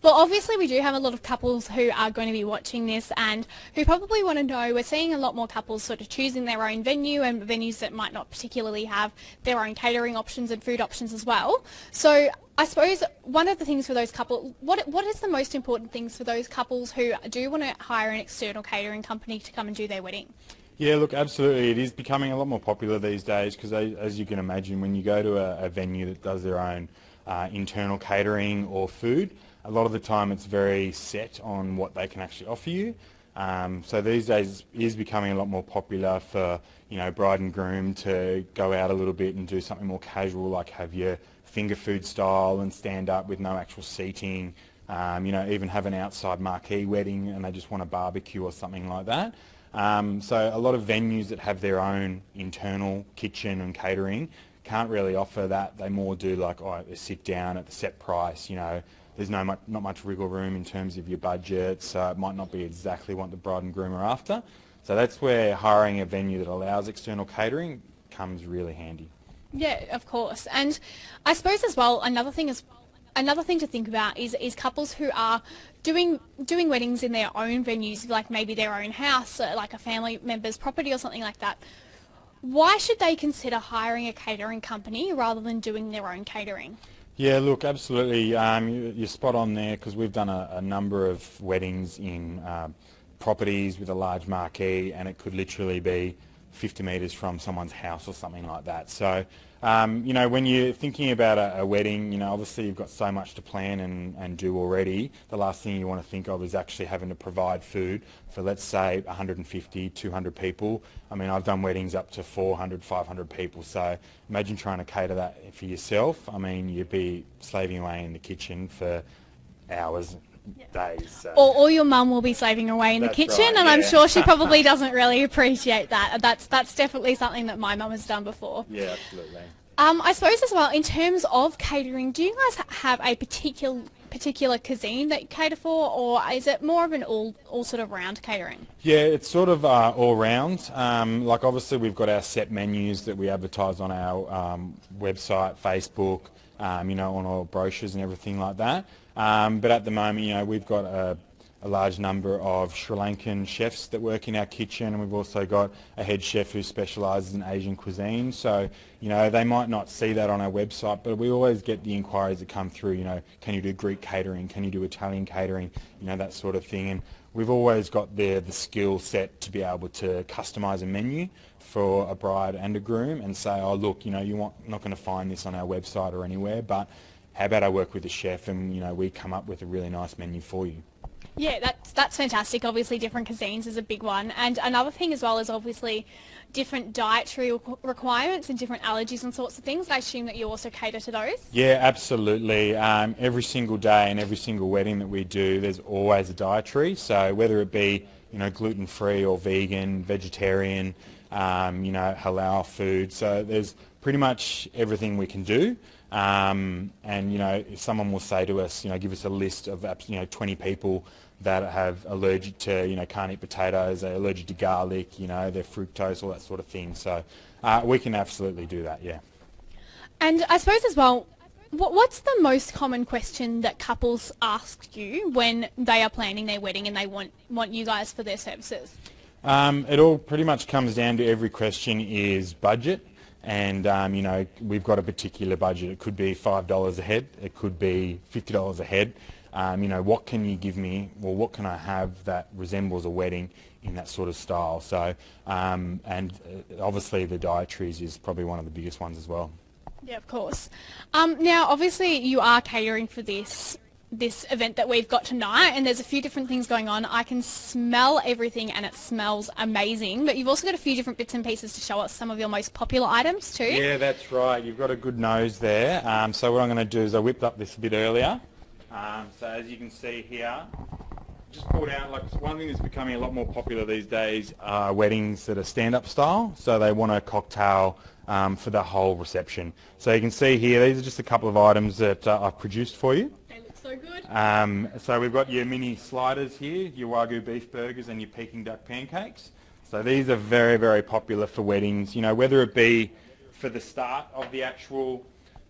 Well, obviously we do have a lot of couples who are going to be watching this and who probably want to know, we're seeing a lot more couples sort of choosing their own venue and venues that might not particularly have their own catering options and food options as well. So I suppose one of the things for those couples, what is the most important things for those couples who do want to hire an external catering company to come and do their wedding? Yeah, look, absolutely. It is becoming a lot more popular these days because, as you can imagine, when you go to a venue that does their own internal catering or food, a lot of the time it's very set on what they can actually offer you. So these days it is becoming a lot more popular for, bride and groom to go out a little bit and do something more casual, like have your finger food style and stand up with no actual seating. Even have an outside marquee wedding and they just want a barbecue or something like that. So a lot of venues that have their own internal kitchen and catering can't really offer that. They more do like a sit down at the set price. There's not much wriggle room in terms of your budget, so it might not be exactly what the bride and groom are after. So that's where hiring a venue that allows external catering comes really handy. Yeah, of course. And I suppose as well, another thing to think about is couples who are doing weddings in their own venues, like maybe their own house, like a family member's property or something like that. Why should they consider hiring a catering company rather than doing their own catering? Yeah, look, absolutely. You're spot on there because we've done a number of weddings in properties with a large marquee, and it could literally be 50 metres from someone's house or something like that. So, when you're thinking about a wedding, obviously you've got so much to plan and do already. The last thing you want to think of is actually having to provide food for, let's say, 150, 200 people. I mean, I've done weddings up to 400, 500 people. So imagine trying to cater that for yourself. I mean, you'd be slaving away in the kitchen for hours. Days. So. Or your mum will be slaving away in the kitchen, right, and yeah. I'm sure she probably doesn't really appreciate that. That's definitely something that my mum has done before. Yeah, absolutely. I suppose as well, in terms of catering, do you guys have a particular cuisine that you cater for, or is it more of an all sort of round catering? Yeah, it's sort of all round. Like obviously we've got our set menus that we advertise on our website, Facebook, on our brochures and everything like that. But at the moment, we've got a large number of Sri Lankan chefs that work in our kitchen, and we've also got a head chef who specialises in Asian cuisine. So, they might not see that on our website, but we always get the inquiries that come through, can you do Greek catering, can you do Italian catering, that sort of thing. And we've always got the skill set to be able to customise a menu for a bride and a groom and say, oh look, you're not going to find this on our website or anywhere, but how about I work with a chef and we come up with a really nice menu for you. Yeah, that's fantastic. Obviously different cuisines is a big one, and another thing as well is obviously different dietary requirements and different allergies and sorts of things. I assume that you also cater to those? Yeah, absolutely. Every single day and every single wedding that we do, there's always a dietary. So whether it be gluten-free or vegan, vegetarian, halal food. So there's pretty much everything we can do. And if someone will say to us, give us a list of 20 people that have allergic to, can't eat potatoes, they're allergic to garlic, they're fructose, all that sort of thing. So we can absolutely do that, yeah. And I suppose as well, what's the most common question that couples ask you when they are planning their wedding and they want you guys for their services? It all pretty much comes down to every question is budget. And, we've got a particular budget. It could be $5 a head. It could be $50 a head. What can you give me? Well, what can I have that resembles a wedding in that sort of style? So, and obviously the dietaries is probably one of the biggest ones as well. Yeah, of course. Now, obviously you are catering for this event that we've got tonight, and there's a few different things going on. I can smell everything and it smells amazing, but you've also got a few different bits and pieces to show us some of your most popular items too. Yeah, that's right. You've got a good nose there. So what I'm going to do is I whipped up this a bit earlier. So as you can see here, just pulled out, like one thing that's becoming a lot more popular these days are weddings that are stand-up style. So they want a cocktail for the whole reception. So you can see here, these are just a couple of items that I've produced for you. So good. So we've got your mini sliders here, your Wagyu beef burgers and your Peking duck pancakes. So these are very, very popular for weddings, whether it be for the start of the actual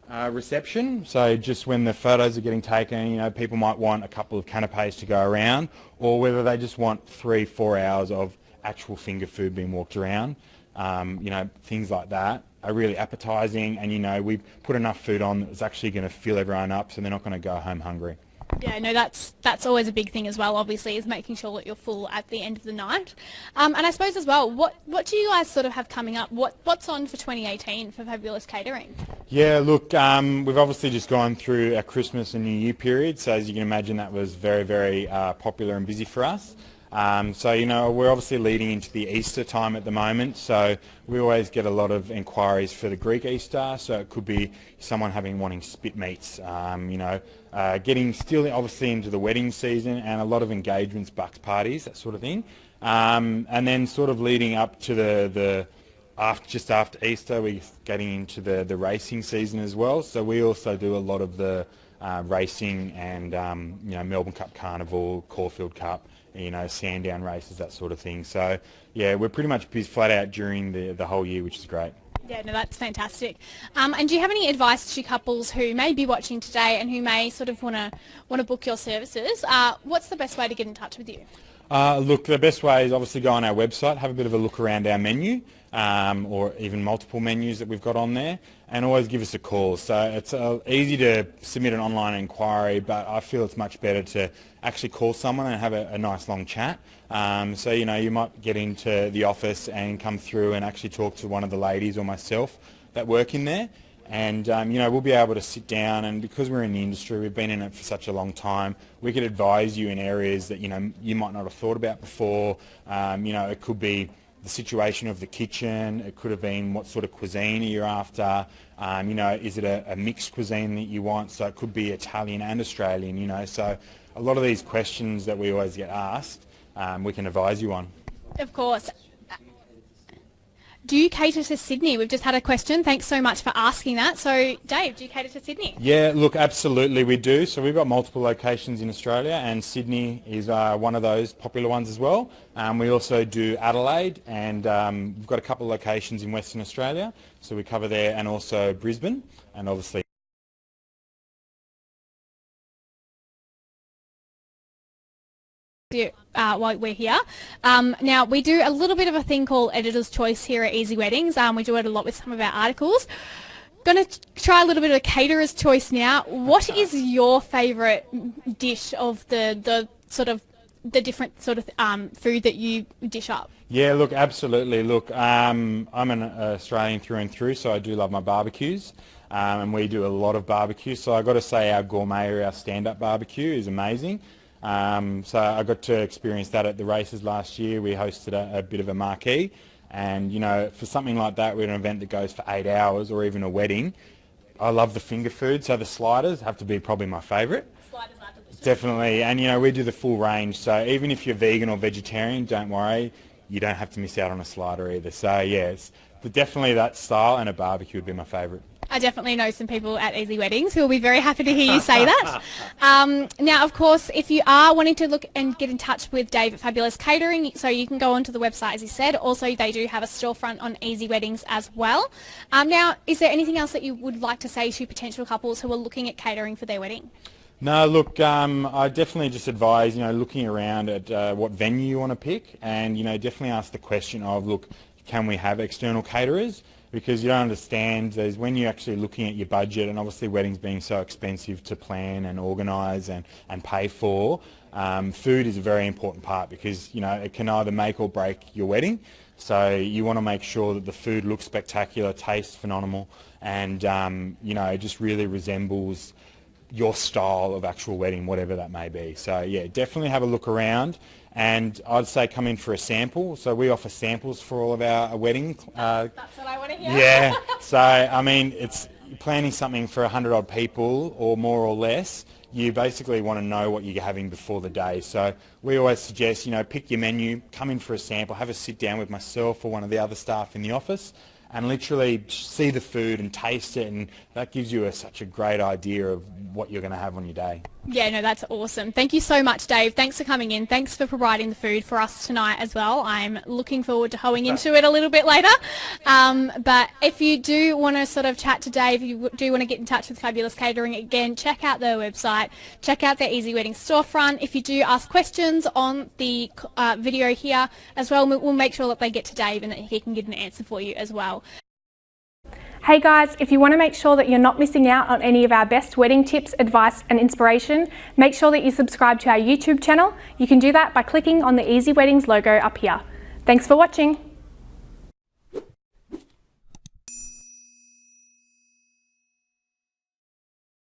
Reception, so just when the photos are getting taken, you know, people might want a couple of canapes to go around, or whether they just want 3-4 hours of actual finger food being walked around. You know, things like that are really appetising, and you know, we put enough food on that's actually going to fill everyone up, so they're not going to go home hungry. Yeah, no, that's always a big thing as well, obviously, is making sure that you're full at the end of the night. And I suppose as well, what do you guys sort of have coming up? What's on for 2018 for Fabulous Catering? Yeah, look, we've obviously just gone through our Christmas and New Year period, so as you can imagine, that was very, very popular and busy for us. So, you know, we're obviously leading into the Easter time at the moment, so we always get a lot of inquiries for the Greek Easter, so it could be someone wanting spit meats, you know, getting still obviously into the wedding season and a lot of engagements, bucks parties, that sort of thing. And then sort of leading up to just after Easter, we're getting into the racing season as well, so we also do a lot of the racing and, you know, Melbourne Cup Carnival, Caulfield Cup, you know, Sandown races, that sort of thing. So, yeah, we're pretty much flat out during the whole year, which is great. Yeah, no, that's fantastic. And do you have any advice to couples who may be watching today and who may sort of want to book your services? What's the best way to get in touch with you? Look, the best way is obviously go on our website, have a bit of a look around our menu, or even multiple menus that we've got on there, and always give us a call. So it's easy to submit an online inquiry, but I feel it's much better to actually call someone and have a nice long chat. So, you know, you might get into the office and come through and actually talk to one of the ladies or myself that work in there. And, you know, we'll be able to sit down, and because we're in the industry, we've been in it for such a long time, we could advise you in areas that, you know, you might not have thought about before. You know, it could be the situation of the kitchen, it could have been what sort of cuisine you're after, you know, is it a mixed cuisine that you want, so it could be Italian and Australian, you know, so a lot of these questions that we always get asked, we can advise you on. Of course. Do you cater to Sydney? We've just had a question. Thanks so much for asking that. So, Dave, do you cater to Sydney? Yeah, look, absolutely we do. So we've got multiple locations in Australia, and Sydney is one of those popular ones as well. We also do Adelaide, and we've got a couple of locations in Western Australia. So we cover there, and also Brisbane, and obviously while we're here. Now, we do a little bit of a thing called Editor's Choice here at Easy Weddings. We do it a lot with some of our articles. Going to try a little bit of Caterer's Choice now. What is your favourite dish of the sort of the different sort of food that you dish up? Yeah, look, absolutely. Look, I'm an Australian through and through, so I do love my barbecues. And we do a lot of barbecues. So I've got to say our gourmet or our stand-up barbecue is amazing. So I got to experience that at the races last year. We hosted a bit of a marquee, and you know, for something like that, with an event that goes for 8 hours or even a wedding, I love the finger food, so the sliders have to be probably my favourite. Sliders are delicious. Definitely, and you know, we do the full range, so even if you're vegan or vegetarian, don't worry, you don't have to miss out on a slider either. So yes, but definitely that style and a barbecue would be my favourite. I definitely know some people at Easy Weddings who will be very happy to hear you say that. Now, of course, if you are wanting to look and get in touch with Dave at Fabulous Catering, so you can go onto the website, as he said. Also, they do have a storefront on Easy Weddings as well. Now, is there anything else that you would like to say to potential couples who are looking at catering for their wedding? No, look, I definitely just advise, you know, looking around at what venue you want to pick, and, you know, definitely ask the question of, look, can we have external caterers? Because you don't understand, there's when you're actually looking at your budget, and obviously weddings being so expensive to plan and organise and pay for, food is a very important part, because, you know, it can either make or break your wedding. So you want to make sure that the food looks spectacular, tastes phenomenal, and, you know, it just really resembles your style of actual wedding, whatever that may be. So yeah, definitely have a look around, and I'd say come in for a sample. So we offer samples for all of our wedding. That's what I want to hear. Yeah, so I mean, it's planning something for 100 odd people or more or less. You basically want to know what you're having before the day. So we always suggest, you know, pick your menu, come in for a sample, have a sit down with myself or one of the other staff in the office, and literally see the food and taste it, and that gives you such a great idea of what you're going to have on your day. Yeah, no, that's awesome. Thank you so much, Dave. Thanks for coming in. Thanks for providing the food for us tonight as well. I'm looking forward to hoeing into it a little bit later. But if you do want to sort of chat to Dave, you do want to get in touch with Fabulous Catering, again, check out their website, check out their Easy Weddings storefront. If you do ask questions on the video here as well, we'll make sure that they get to Dave and that he can get an answer for you as well. Hey guys, if you want to make sure that you're not missing out on any of our best wedding tips, advice and inspiration, make sure that you subscribe to our YouTube channel. You can do that by clicking on the Easy Weddings logo up here. Thanks for watching.